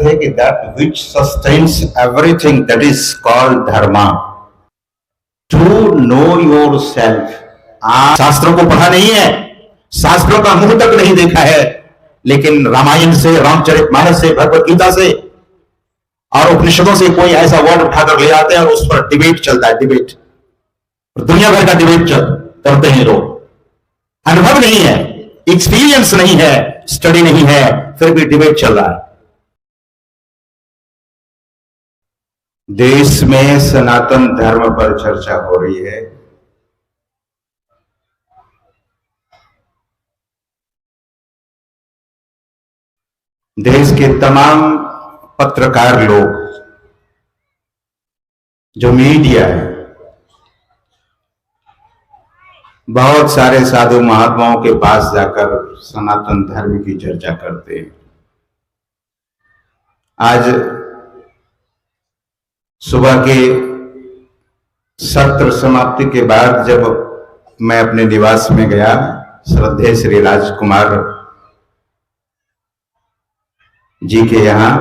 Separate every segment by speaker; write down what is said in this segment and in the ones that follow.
Speaker 1: थे कि that which sustains everything that is called dharma, to know your self. आप शास्त्रों को पढ़ा नहीं है, शास्त्रों का मुंह तक नहीं देखा है, लेकिन रामायण से, रामचरितमानस से, भगवत गीता से और उपनिषदों से कोई ऐसा वर्ड उठाकर ले आते हैं और उस पर डिबेट चलता है, डिबेट, दुनिया भर का डिबेट करते हैं लोग। अनुभव नहीं है, एक्सपीरियंस नहीं है, स्टडी नहीं है, फिर भी डिबेट चल रहा है। देश में सनातन धर्म पर चर्चा हो रही है। देश के तमाम पत्रकार लोग, जो मीडिया है, बहुत सारे साधु महात्माओं के पास जाकर सनातन धर्म की चर्चा करते हैं। आज सुबह के सत्र समाप्ति के बाद जब मैं अपने निवास में गया, श्रद्धेय श्री राजकुमार जी के यहां,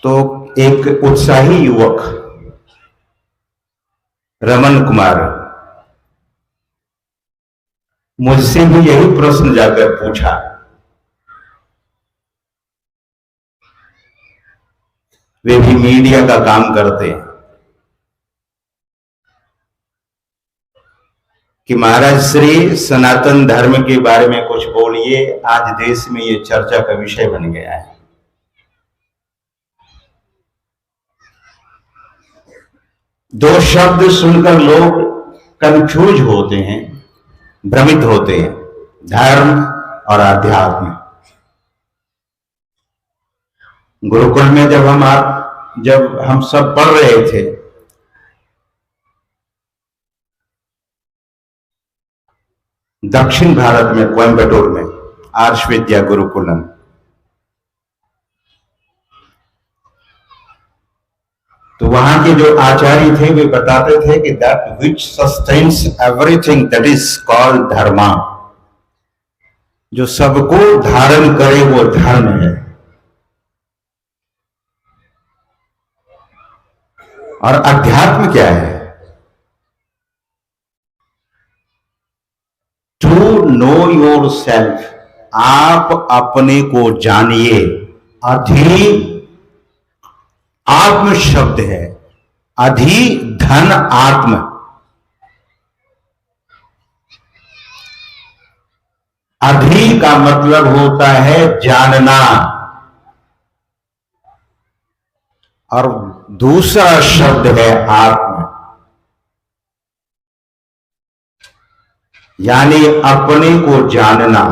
Speaker 1: तो एक उत्साही युवक रमन कुमार मुझसे भी यही प्रश्न जाकर पूछा। वे भी मीडिया का काम करते हैं कि महाराज श्री सनातन धर्म के बारे में कुछ बोलिए, आज देश में ये चर्चा का विषय बन गया है। दो शब्द सुनकर लोग कंफ्यूज होते हैं, भ्रमित होते हैं, धर्म और अध्यात्म। गुरुकुल में जब हम सब पढ़ रहे थे, दक्षिण भारत में कोयम्बटूर में आर्ष विद्या गुरुकुलम, तो वहां के जो आचार्य थे वे बताते थे कि that which sustains everything that is called dharma, जो सबको धारण करे वो धर्म है। और अध्यात्म क्या है? टू नो योर सेल्फ, आप अपने को जानिए। अधि आत्म शब्द है, अधि धन आत्म। अधि का मतलब होता है जानना, और दूसरा शब्द है आत्म, यानी अपने को जानना।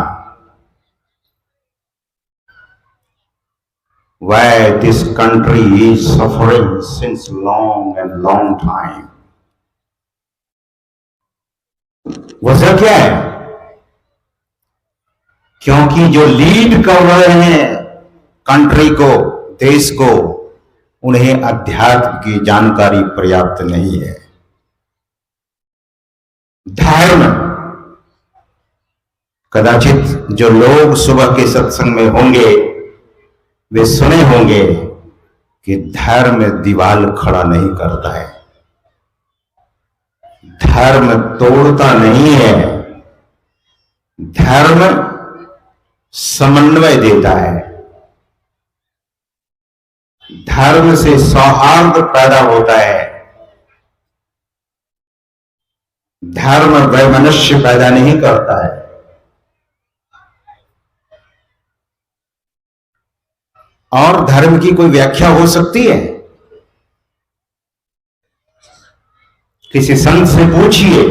Speaker 1: Why this country is suffering since long time? वजह क्या है? क्योंकि जो लीड कर रहे हैं कंट्री को, देश को, उन्हें अध्यात्म की जानकारी पर्याप्त नहीं है। धर्म, कदाचित जो लोग सुबह के सत्संग में होंगे वे सुने होंगे कि धर्म दीवार खड़ा नहीं करता है, धर्म तोड़ता नहीं है, धर्म समन्वय देता है। धर्म से सौहार्द पैदा होता है, धर्म वैमनस्य पैदा नहीं करता है। और धर्म की कोई व्याख्या हो सकती है? किसी संत से पूछिए।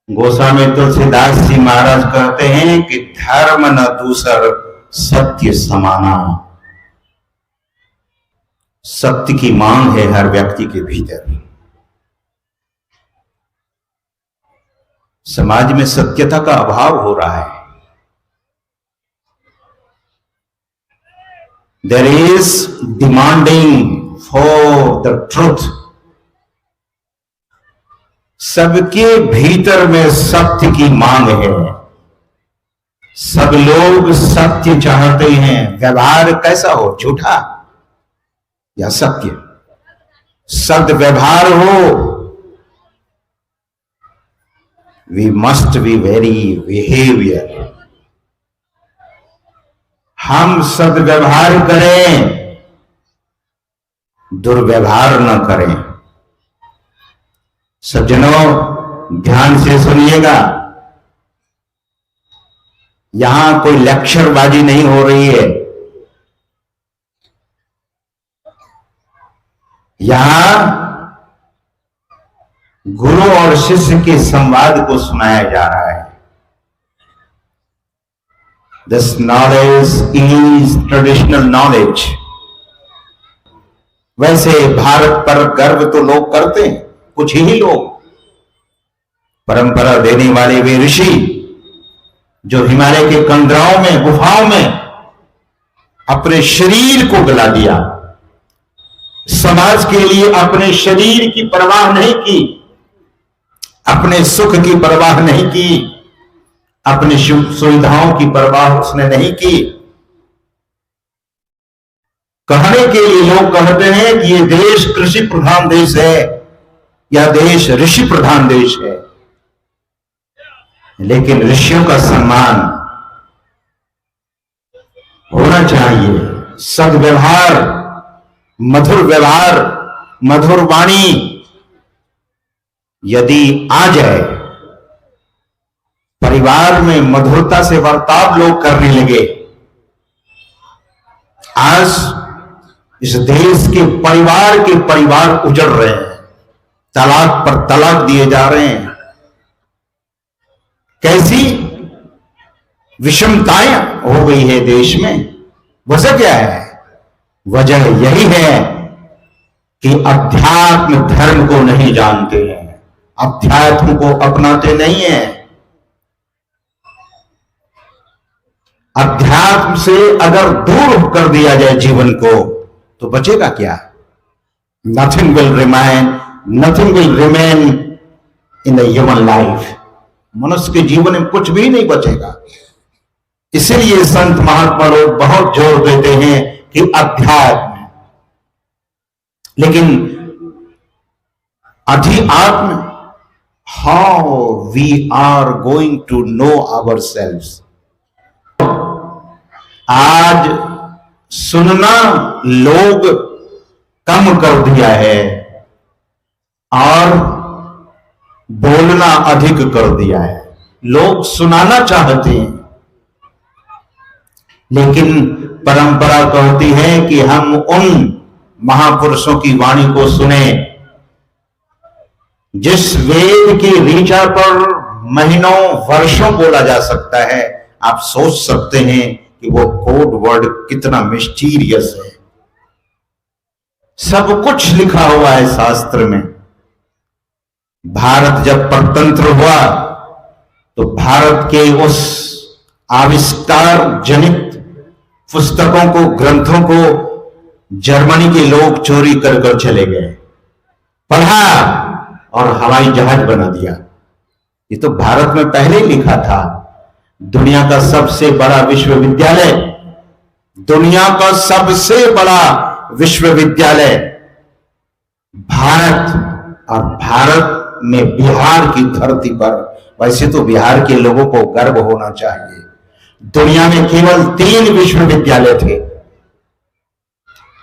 Speaker 1: गोस्वामी तुलसीदास जी महाराज कहते हैं कि धर्म न दूसर सत्य समाना। सत्य की मांग है हर व्यक्ति के भीतर। समाज में सत्यता का अभाव हो रहा है। There is demanding for the truth. सबके भीतर में सत्य की मांग है, सब लोग सत्य चाहते हैं। व्यवहार कैसा हो, झूठा या सत्य? सद्व्यवहार हो। We must be very behavior. हम सद्व्यवहार करें, दुर्व्यवहार न करें। सज्जनों, ध्यान से सुनिएगा, यहां कोई लेक्चरबाजी नहीं हो रही है। यहां गुरु और शिष्य के संवाद को सुनाया जा रहा है। This knowledge is traditional knowledge. वैसे भारत पर गर्व तो लोग करते हैं, कुछ ही लोग। परंपरा देने वाले वे ऋषि जो हिमालय के कंदराओं में, गुफाओं में अपने शरीर को गला दिया, समाज के लिए अपने शरीर की परवाह नहीं की, अपने सुख की परवाह नहीं की, अपनी सुविधाओं की परवाह उसने नहीं की। कहने के लिए लोग कहते हैं कि ये देश कृषि प्रधान देश है, यह देश ऋषि प्रधान देश है। लेकिन ऋषियों का सम्मान होना चाहिए। सद्व्यवहार, मधुर व्यवहार, मधुर वाणी यदि आ जाए, परिवार में मधुरता से बर्ताव लोग करने लगे। आज इस देश के परिवार उजड़ रहे हैं, तलाक पर तलाक दिए जा रहे हैं। कैसी विषमताएं हो गई है देश में। वजह क्या है? वजह यही है कि अध्यात्म धर्म को नहीं जानते हैं, अध्यात्म को अपनाते नहीं हैं। अध्यात्म से अगर दूर कर दिया जाए जीवन को तो बचेगा क्या? Nothing will remain in the human life. मनुष्य के जीवन में कुछ भी नहीं बचेगा। इसीलिए संत महात्मा लोग बहुत जोर देते हैं कि अध्यात्म। लेकिन अध्यात्म, how we are going to know our selves. आज सुनना लोग कम कर दिया है और बोलना अधिक कर दिया है। लोग सुनाना चाहते हैं, लेकिन परंपरा कहती है कि हम उन महापुरुषों की वाणी को सुने जिस वेद की ऋचा पर महीनों वर्षों बोला जा सकता है। आप सोच सकते हैं कि वो कोड वर्ड कितना मिस्टीरियस है। सब कुछ लिखा हुआ है शास्त्र में। भारत जब परतंत्र हुआ तो भारत के उस आविष्कार जनित पुस्तकों को, ग्रंथों को जर्मनी के लोग चोरी कर कर चले गए, पढ़ा और हवाई जहाज बना दिया। ये तो भारत में पहले ही लिखा था। दुनिया का सबसे बड़ा विश्वविद्यालय, दुनिया का सबसे बड़ा विश्वविद्यालय भारत, और भारत में बिहार की धरती पर। वैसे तो बिहार के लोगों को गर्व होना चाहिए। दुनिया में केवल 3 विश्वविद्यालय थे,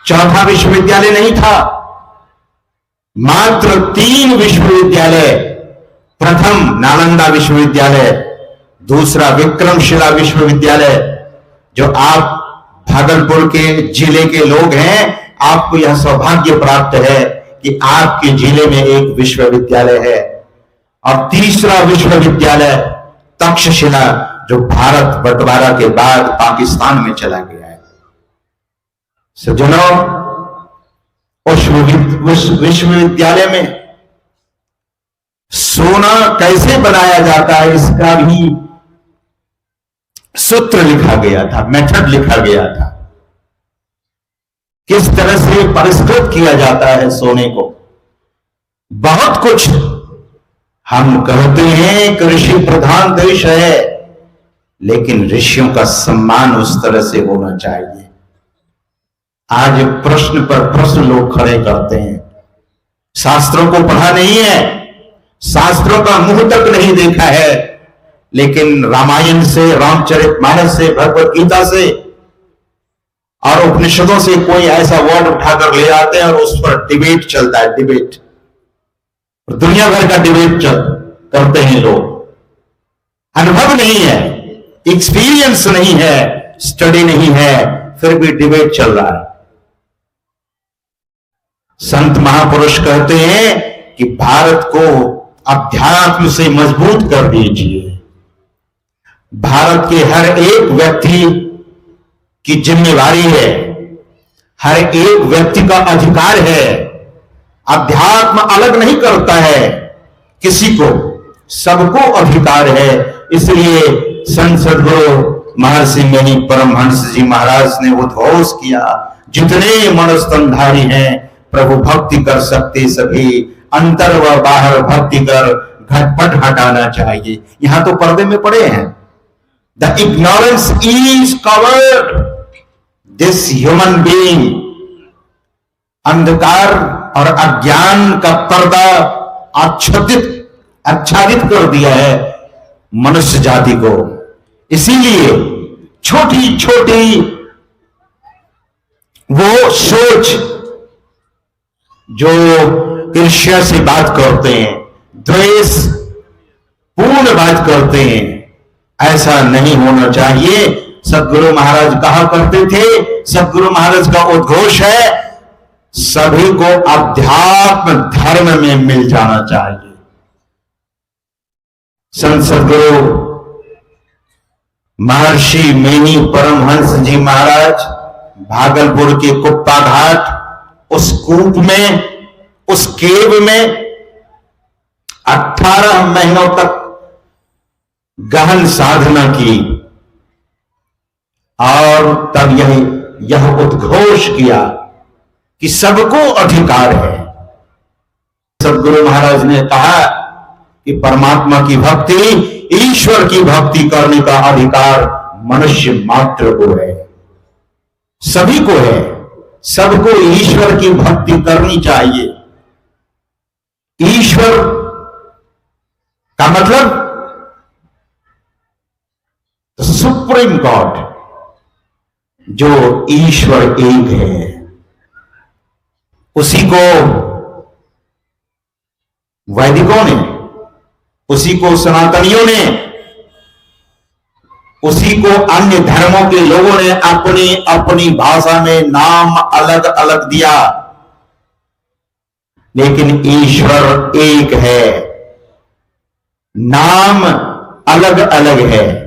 Speaker 1: चौथा विश्वविद्यालय नहीं था। मात्र 3 विश्वविद्यालय। प्रथम नालंदा विश्वविद्यालय, दूसरा विक्रमशिला विश्वविद्यालय। जो आप भागलपुर के जिले के लोग हैं, आपको यह सौभाग्य प्राप्त है कि आपके जिले में एक विश्वविद्यालय है। और तीसरा विश्वविद्यालय तक्षशिला, जो भारत बंटवारा के बाद पाकिस्तान में चला गया है। सज्जनों, उस विश्वविद्यालय में सोना कैसे बनाया जाता है इसका भी सूत्र लिखा गया था, मेथड लिखा गया था। किस तरह से परिष्कृत किया जाता है सोने को, बहुत कुछ। हम कहते हैं कृषि प्रधान देश है, लेकिन ऋषियों का सम्मान उस तरह से होना चाहिए। आज प्रश्न पर प्रश्न लोग खड़े करते हैं, शास्त्रों को पढ़ा नहीं है, शास्त्रों का मुंह तक नहीं देखा है, लेकिन रामायण से, रामचरितमानस से, भगवत गीता से और उपनिषदों से कोई ऐसा वर्ड उठाकर ले आते हैं और उस पर डिबेट चलता है, डिबेट, दुनिया भर का डिबेट करते हैं लोग। अनुभव नहीं है, एक्सपीरियंस नहीं है, स्टडी नहीं है, फिर भी डिबेट चल रहा है। संत महापुरुष कहते हैं कि भारत को अध्यात्म से मजबूत कर दीजिए। भारत के हर एक व्यक्ति की जिम्मेवारी है, हर एक व्यक्ति का अधिकार है। अध्यात्म अलग नहीं करता है किसी को, सबको अधिकार है। इसलिए संत सद्गुरु महर्षि मेनी परमहंस जी महाराज ने उद्घोष किया, जितने मनस्तनधारी हैं प्रभु भक्ति कर सकते सभी, अंतर व बाहर भक्ति कर घटपट हटाना चाहिए। यहां तो पर्दे में पड़े हैं, the ignorance is covered this human being. अंधकार और अज्ञान का पर्दा आच्छादित कर दिया है मनुष्य जाति को। इसीलिए छोटी छोटी वो सोच जो ईर्ष्या से बात करते हैं, द्वेष पूर्ण बात करते हैं, ऐसा नहीं होना चाहिए। सद्गुरु महाराज कहा करते थे, सद्गुरु महाराज का उद्घोष है, सभी को अध्यात्म धर्म में मिल जाना चाहिए। संत सद्गुरु महर्षि मेनी परमहंस जी महाराज भागलपुर के कुप्पा घाट उस कूप में, उस केव में 18 महीनों तक गहन साधना की और तब यह उद्घोष किया कि सबको अधिकार है। सद्गुरु महाराज ने कहा कि परमात्मा की भक्ति, ईश्वर की भक्ति करने का अधिकार मनुष्य मात्र को है, सभी को है। सबको ईश्वर की भक्ति करनी चाहिए। ईश्वर का मतलब सुप्रीम गॉड, जो ईश्वर एक है, उसी को वैदिकों ने, उसी को सनातनियों ने, उसी को अन्य धर्मों के लोगों ने अपनी अपनी भाषा में नाम अलग अलग दिया, लेकिन ईश्वर एक है, नाम अलग अलग है।